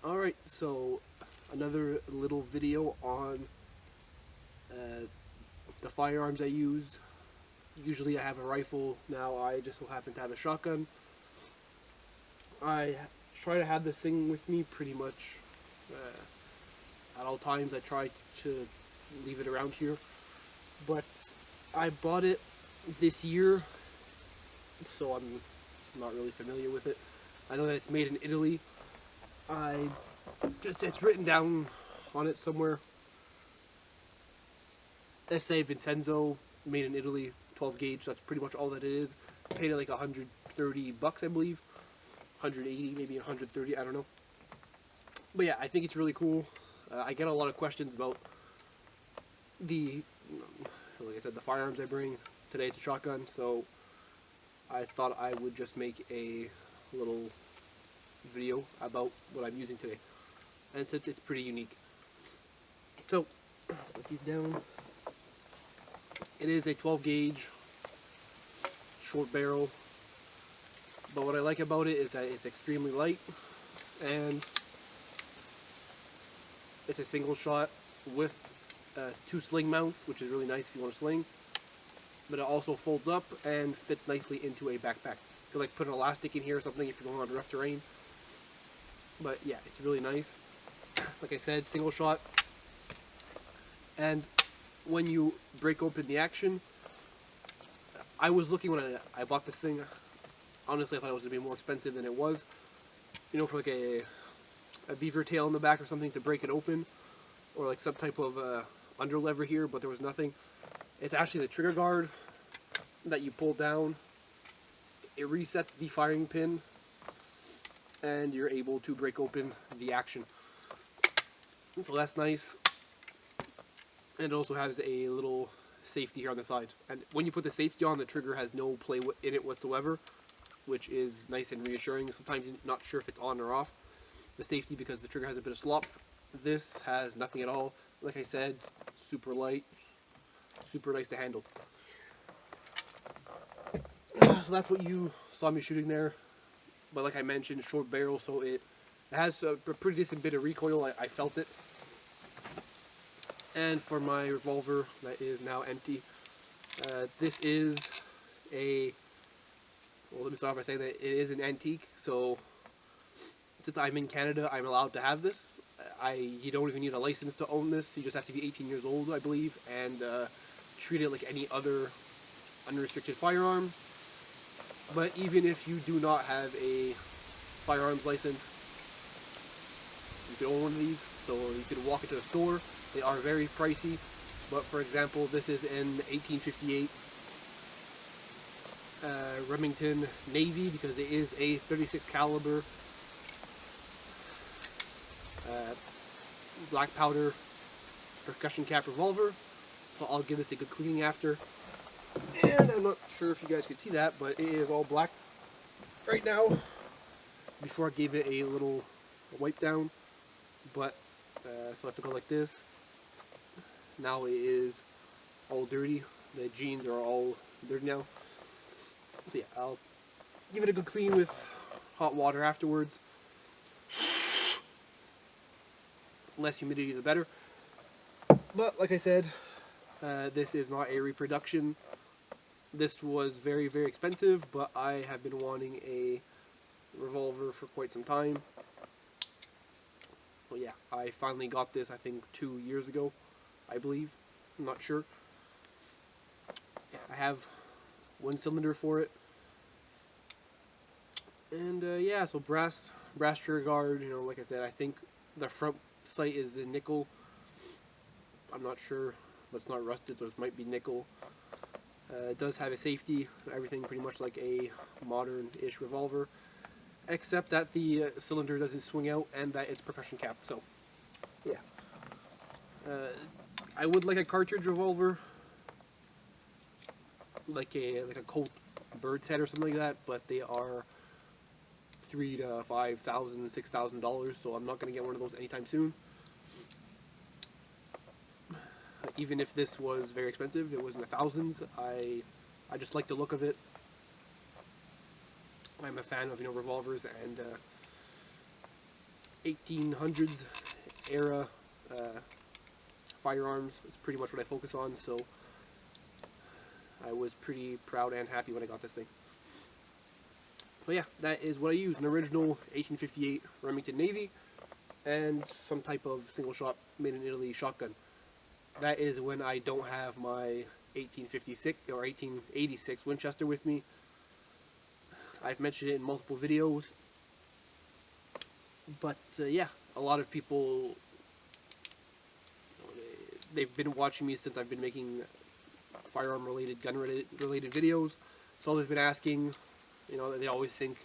Alright, so another little video on the firearms I use. Usually I have a rifle, now I just so happen to have a shotgun. I try to have this thing with me pretty much at all times. I try to leave it around here, but I bought it this year, so I'm not really familiar with it. I know that it's made in Italy. It's written down on it somewhere. S.A. Vincenzo, made in Italy, 12 gauge. That's pretty much all that it is. I paid it like $130, I believe. 180, maybe 130, I don't know. But yeah, I think it's really cool. I get a lot of questions about like I said, the firearms I bring. Today it's a shotgun, so I thought I would just make a little video about what I'm using today. And since it's pretty unique. So, put these down. It is a 12 gauge short barrel, but what I like about it is that it's extremely light, and it's a single shot with 2 sling mounts, which is really nice if you want to sling. But it also folds up and fits nicely into a backpack. You could like put an elastic in here or something if you're going on rough terrain. But yeah, it's really nice. Like I said, single shot. And when you break open the action, I was looking when I bought this thing. Honestly, I thought it was going to be more expensive than it was. You know, for like a beaver tail in the back or something to break it open, or like some type of under lever here, but there was nothing. It's actually the trigger guard that you pull down. It resets the firing pin, and you're able to break open the action. So that's nice. And it also has a little safety here on the side. And when you put the safety on, the trigger has no play in it whatsoever, which is nice and reassuring. Sometimes you're not sure if it's on or off. The safety, because the trigger has a bit of slop. This has nothing at all. Like I said, super light, super nice to handle. So that's what you saw me shooting there. But like I mentioned, short barrel, so it has a pretty decent bit of recoil. I felt it. And for my revolver, that is now empty. This is well, let me start by saying that it is an antique. So since I'm in Canada, I'm allowed to have this. You don't even need a license to own this. You just have to be 18 years old, I believe, and treat it like any other unrestricted firearm. But even if you do not have a firearms license, you can own one of these. So you can walk into a store. They are very pricey, but for example, this is an 1858 Remington Navy, because it is a 36 caliber black powder percussion cap revolver. So I'll give this a good cleaning after. And I'm not sure if you guys could see that, but it is all black right now. Before I gave it a little wipe down, but so I have to go like this. Now it is all dirty. The jeans are all dirty now. So yeah, I'll give it a good clean with hot water afterwards. Less humidity, the better. But like I said, this is not a reproduction. This was very, very expensive, but I have been wanting a revolver for quite some time. Well, yeah, I finally got this, I think 2 years ago, I believe. I'm not sure. Yeah, I have one cylinder for it. And yeah, so brass trigger guard, you know, like I said, I think the front sight is in nickel. I'm not sure, but it's not rusted, so it might be nickel. It does have a safety, everything pretty much like a modern-ish revolver, except that the cylinder doesn't swing out and that it's percussion cap. So yeah, I would like a cartridge revolver, like a Colt Bird's Head or something like that, but they are $3,000 to $5,000, $6,000, so I'm not going to get one of those anytime soon. Even if this was very expensive, it was in the thousands. I just like the look of it. I'm a fan of revolvers, and 1800s era firearms. It's pretty much what I focus on, so I was pretty proud and happy when I got this thing. But yeah, that is what I use, an original 1858 Remington Navy and some type of single shot made in Italy shotgun. That is when I don't have my 1856 or 1886 Winchester with me. I've mentioned it in multiple videos, but yeah, a lot of people, they've been watching me since I've been making firearm related, gun related videos, so they've been asking, you know, they always think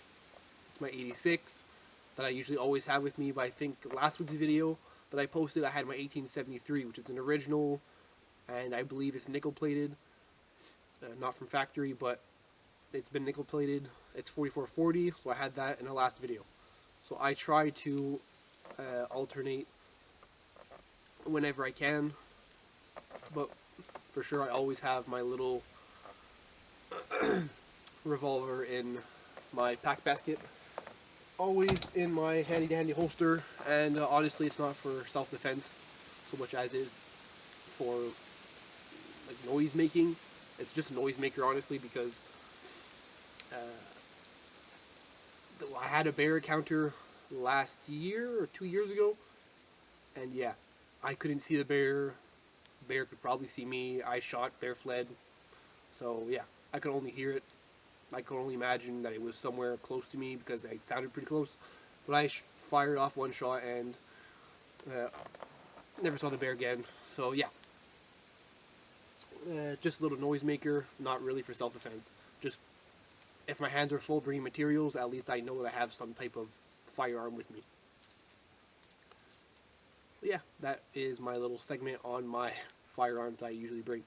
it's my 86 that I usually always have with me, but I think last week's video that I posted, I had my 1873, which is an original, and I believe it's nickel plated, not from factory, but it's been nickel plated. It's 4440, so I had that in the last video. So I try to alternate whenever I can, but for sure I always have my little revolver in my pack basket, always in my handy dandy holster, and honestly it's not for self-defense so much as is for like noise making. It's just a noise maker, honestly, because I had a bear encounter last year or 2 years ago, and yeah, I couldn't see the bear. Bear could probably see me. I shot, bear fled. So yeah, I could only hear it. I could only imagine that it was somewhere close to me because it sounded pretty close. But I fired off one shot and never saw the bear again. So yeah, just a little noise maker, not really for self-defense. Just if my hands are full bringing materials, at least I know that I have some type of firearm with me. But yeah, that is my little segment on my firearms I usually bring.